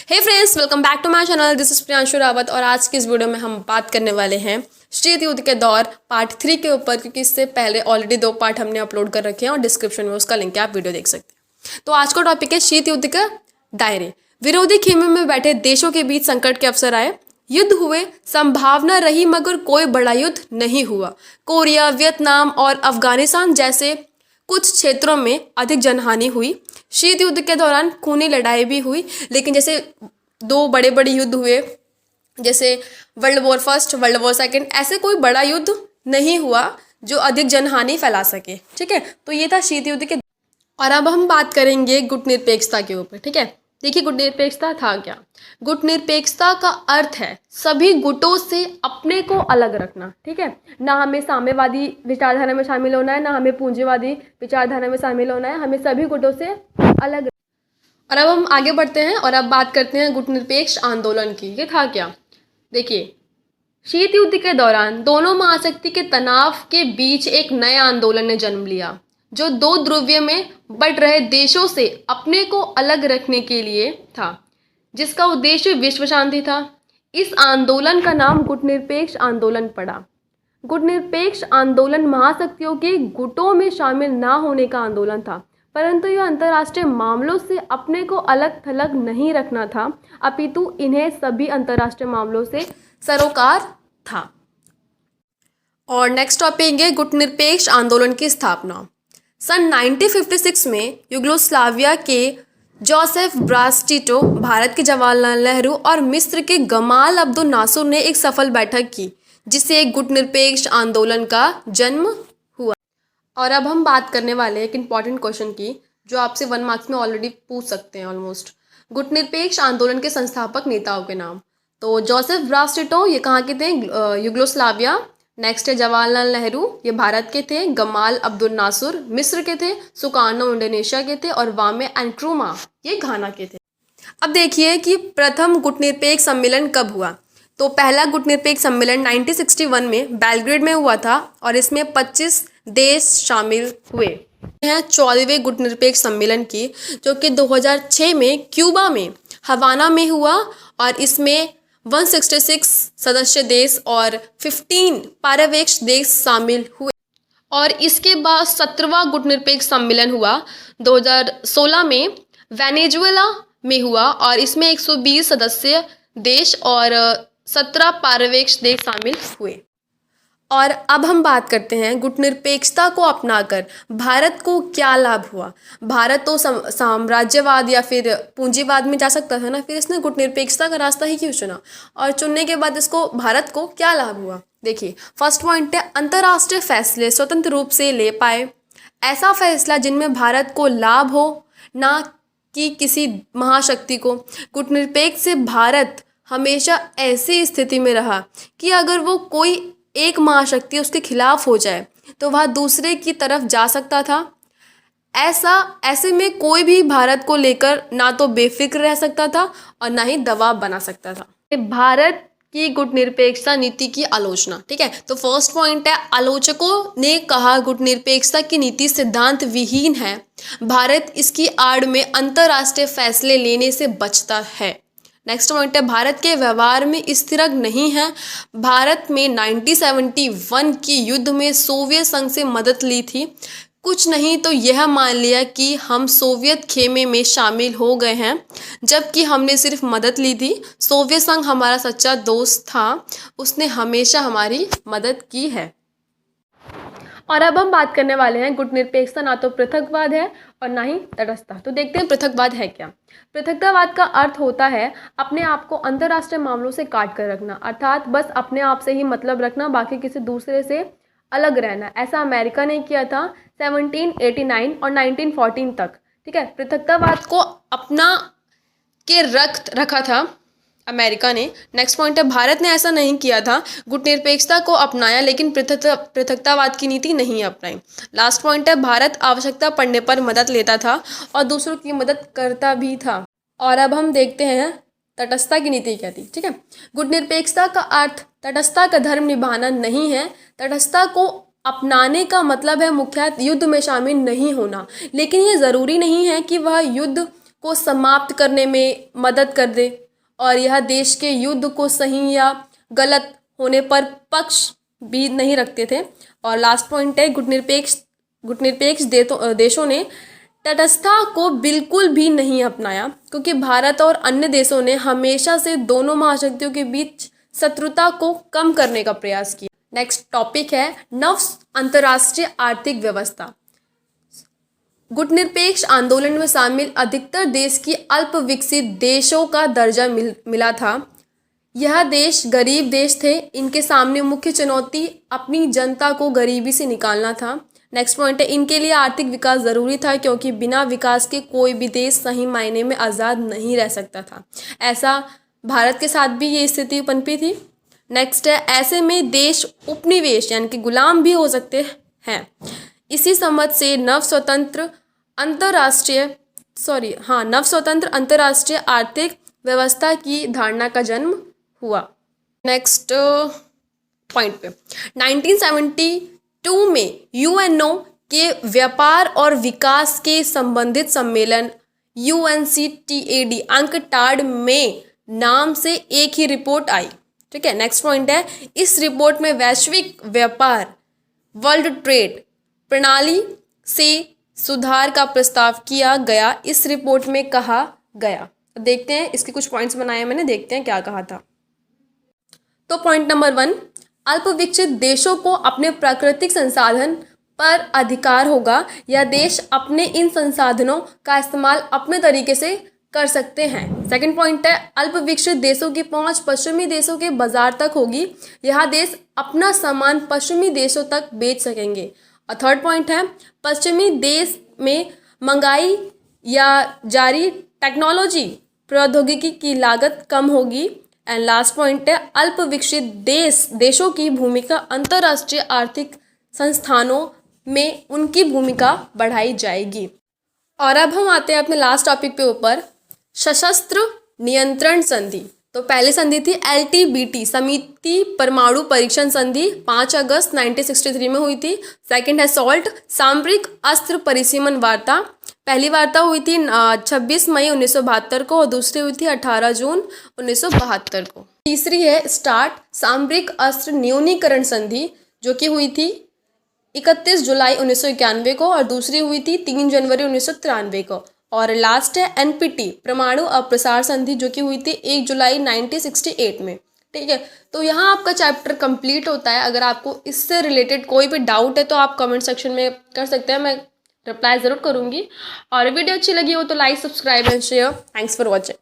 Hey friends, welcome back to my channel. This is Priyanshu Rawat और आज की इस वीडियो में हम बात करने वाले हैं शीत युद्ध के दौर पार्ट 3 के ऊपर, क्योंकि इससे पहले ऑलरेडी 2 पार्ट हमने अपलोड कर रखे हैं और डिस्क्रिप्शन में उसका लिंक है, आप वीडियो देख सकते हैं। तो आज का टॉपिक है शीत युद्ध के दायरे। विरोधी खेमे में बैठे देशों के बीच संकट के अवसर आए, युद्ध हुए, संभावना रही मगर कोई बड़ा युद्ध नहीं हुआ। कोरिया, वियतनाम और अफगानिस्तान जैसे कुछ क्षेत्रों में अधिक जनहानि हुई। शीत युद्ध के दौरान खूनी लड़ाई भी हुई, लेकिन जैसे 2 बड़े बड़े युद्ध हुए, जैसे world war first, world war second, ऐसे कोई बड़ा युद्ध नहीं हुआ जो अधिक जनहानि फैला सके। ठीक है, तो ये था शीत युद्ध के। और अब हम बात करेंगे गुटनिरपेक्षता के ऊपर। ठीक है, देखिए गुटनिरपेक्षता था क्या। गुटनिरपेक्षता का अर्थ है सभी गुटों से अपने को अलग रखना। ठीक है, ना हमें साम्यवादी विचारधारा में शामिल होना है, ना हमें पूंजीवादी विचारधारा में शामिल होना है, हमें सभी गुटों से अलग। और अब हम आगे बढ़ते हैं और अब बात करते हैं गुटनिरपेक्ष आंदोलन की। ये था क्या, देखिए शीत युद्ध के दौरान दोनों महाशक्ति के तनाव के बीच एक नए आंदोलन ने जन्म लिया, जो 2 ध्रुवीय में बट रहे देशों से अपने को अलग रखने के लिए था, जिसका उद्देश्य विश्व शांति था। इस आंदोलन का नाम गुटनिरपेक्ष आंदोलन पड़ा। गुटनिरपेक्ष आंदोलन महाशक्तियों के गुटों में शामिल ना होने का आंदोलन था, परंतु यह अंतर्राष्ट्रीय मामलों से अपने को अलग थलग नहीं रखना था, अपितु इन्हें सभी अंतर्राष्ट्रीय मामलों से सरोकार था। और नेक्स्ट टॉपिक है गुटनिरपेक्ष आंदोलन की स्थापना। सन 1956 में युगोस्लाविया के जोसेफ ब्रास टिटो, भारत के जवाहरलाल नेहरू और मिस्र के गमाल अब्दुल नासुर ने एक सफल बैठक की, जिससे एक गुटनिरपेक्ष आंदोलन का जन्म हुआ। और अब हम बात करने वाले हैं एक इम्पॉर्टेंट क्वेश्चन की, जो आपसे 1 मार्क्स में ऑलरेडी पूछ सकते हैं ऑलमोस्ट। गुटनिरपेक्ष आंदोलन के संस्थापक नेताओं के नाम। तो जोसेफ ब्रास टिटो, ये कहाँ के थे, युगोस्लाविया। नेक्स्ट है जवाहरलाल नेहरू, ये भारत के थे। गमाल अब्दुल नासुर मिस्र के थे। सुकार्नो इंडोनेशिया के थे। और वामे एंक्रुमा, ये घाना के थे। अब देखिए कि प्रथम गुटनिरपेक्ष सम्मेलन कब हुआ। तो पहला गुटनिरपेक्ष सम्मेलन 1961 में बेलग्रेड में हुआ था और इसमें 25 देश शामिल हुए हैं। 14वें गुटनिरपेक्ष सम्मेलन की, जो कि 2006 में क्यूबा में हवाना में हुआ और इसमें 166 सदस्य देश और 15 पर्यवेक्षक देश शामिल हुए। और इसके बाद 17वां गुटनिरपेक्ष सम्मेलन हुआ 2016 में वेनेजुएला में हुआ और इसमें 120 सदस्य देश और 17 पर्यवेक्षक देश शामिल हुए। और अब हम बात करते हैं गुटनिरपेक्षता को अपनाकर भारत को क्या लाभ हुआ। भारत तो साम्राज्यवाद या फिर पूंजीवाद में जा सकता था ना, फिर इसने गुटनिरपेक्षता का रास्ता ही क्यों चुना, और चुनने के बाद इसको भारत को क्या लाभ हुआ। देखिए फर्स्ट पॉइंट है अंतर्राष्ट्रीय फैसले स्वतंत्र रूप से ले पाए। ऐसा फैसला जिनमें भारत को लाभ हो, ना कि किसी महाशक्ति को। गुटनिरपेक्ष से भारत हमेशा ऐसी स्थिति में रहा कि अगर वो कोई एक महाशक्ति उसके खिलाफ हो जाए तो वह दूसरे की तरफ जा सकता था। ऐसे में कोई भी भारत को लेकर ना तो बेफिक्र रह सकता था और ना ही दबाव बना सकता था। भारत की गुटनिरपेक्षता नीति की आलोचना। ठीक है, तो फर्स्ट पॉइंट है आलोचकों ने कहा गुटनिरपेक्षता की नीति सिद्धांत विहीन है। भारत इसकी आड़ में अंतर्राष्ट्रीय फैसले लेने से बचता है। नेक्स्ट पॉइंट है भारत के व्यवहार में स्थिरक नहीं है। भारत में 1971 की युद्ध में सोवियत संघ से मदद ली थी, कुछ नहीं तो यह मान लिया कि हम सोवियत खेमे में शामिल हो गए हैं, जबकि हमने सिर्फ मदद ली थी। सोवियत संघ हमारा सच्चा दोस्त था, उसने हमेशा हमारी मदद की है। और अब हम बात करने वाले हैं गुटनिरपेक्षता ना तो पृथकवाद है और ना ही तटस्थता। तो देखते हैं पृथकवाद है क्या। पृथकतावाद का अर्थ होता है अपने आप को अंतर्राष्ट्रीय मामलों से काट कर रखना, अर्थात बस अपने आप से ही मतलब रखना, बाकी किसी दूसरे से अलग रहना। ऐसा अमेरिका ने किया था 1789 और 1914 तक। ठीक है, पृथकतावाद को अपना के रखा था अमेरिका ने। नेक्स्ट पॉइंट है भारत ने ऐसा नहीं किया था, गुटनिरपेक्षता को अपनाया लेकिन पृथकतावाद की नीति नहीं अपनाई। लास्ट पॉइंट है भारत आवश्यकता पड़ने पर मदद लेता था और दूसरों की मदद करता भी था। और अब हम देखते हैं तटस्थता की नीति क्या थी। ठीक है, गुटनिरपेक्षता का अर्थ तटस्थता का धर्म निभाना नहीं है। तटस्थता को अपनाने का मतलब है मुख्यतः युद्ध में शामिल नहीं होना, लेकिन ये ज़रूरी नहीं है कि वह युद्ध को समाप्त करने में मदद कर दे और यह देश के युद्ध को सही या गलत होने पर पक्ष भी नहीं रखते थे। और लास्ट पॉइंट है, गुटनिरपेक्ष देशों ने तटस्थता को बिल्कुल भी नहीं अपनाया, क्योंकि भारत और अन्य देशों ने हमेशा से दोनों महाशक्तियों के बीच शत्रुता को कम करने का प्रयास किया। नेक्स्ट टॉपिक है नव अंतर्राष्ट्रीय आर्थिक व्यवस्था। गुटनिरपेक्ष आंदोलन में शामिल अधिकतर देश की अल्प विकसित देशों का दर्जा मिला था। यह देश गरीब देश थे। इनके सामने मुख्य चुनौती अपनी जनता को गरीबी से निकालना था। नेक्स्ट पॉइंट है, इनके लिए आर्थिक विकास ज़रूरी था, क्योंकि बिना विकास के कोई भी देश सही मायने में आज़ाद नहीं रह सकता था। ऐसा भारत के साथ भी ये स्थिति पनपी थी। नेक्स्ट है, ऐसे में देश उपनिवेश यानी कि गुलाम भी हो सकते हैं। इसी समझ से नव स्वतंत्र अंतर्राष्ट्रीय आर्थिक व्यवस्था की धारणा का जन्म हुआ। नेक्स्ट पॉइंट पे 1972 में यूएनओ के व्यापार और विकास के संबंधित सम्मेलन UNCTAD अंकटाड में नाम से एक ही रिपोर्ट आई। ठीक है। नेक्स्ट पॉइंट है, इस रिपोर्ट में वैश्विक व्यापार वर्ल्ड ट्रेड प्रणाली से सुधार का प्रस्ताव किया गया। इस रिपोर्ट में कहा गया, देखते हैं इसके कुछ पॉइंट्स बनाए मैंने, देखते हैं क्या कहा था। तो पॉइंट नंबर 1, अल्प विकसित देशों को अपने प्राकृतिक संसाधन पर अधिकार होगा। यह देश अपने इन संसाधनों का इस्तेमाल अपने तरीके से कर सकते हैं। सेकंड पॉइंट है, अल्प विकसित देशों की पहुंच पश्चिमी देशों के बाजार तक होगी। यह देश अपना सामान पश्चिमी देशों तक बेच सकेंगे। और थर्ड पॉइंट है, पश्चिमी देश में महंगाई या जारी टेक्नोलॉजी प्रौद्योगिकी की लागत कम होगी। एंड लास्ट पॉइंट है, अल्प विकसित देशों की भूमिका अंतर्राष्ट्रीय आर्थिक संस्थानों में उनकी भूमिका बढ़ाई जाएगी। और अब हम आते हैं अपने लास्ट टॉपिक पे ऊपर, सशस्त्र नियंत्रण संधि। तो पहली संधि थी LTBT समिति परमाणु परीक्षण संधि, 5 अगस्त 1963 में हुई थी। सेकंड है सॉल्ट सामरिक अस्त्र परिसीमन वार्ता। पहली वार्ता हुई थी 26 मई 1972 को और दूसरी हुई थी 18 जून 1972 को। तीसरी है स्टार्ट सामरिक अस्त्र न्यूनीकरण संधि, जो कि हुई थी 31 जुलाई 1991 को और दूसरी हुई थी 3 जनवरी 1993 को। और लास्ट है NPT परमाणु अप्रसार संधि, जो कि हुई थी 1 जुलाई 1968 में। ठीक है। तो यहाँ आपका चैप्टर कंप्लीट होता है। अगर आपको इससे रिलेटेड कोई भी डाउट है तो आप कमेंट सेक्शन में कर सकते हैं, मैं रिप्लाई ज़रूर करूँगी। और वीडियो अच्छी लगी हो तो like, subscribe and share. Thanks for watching.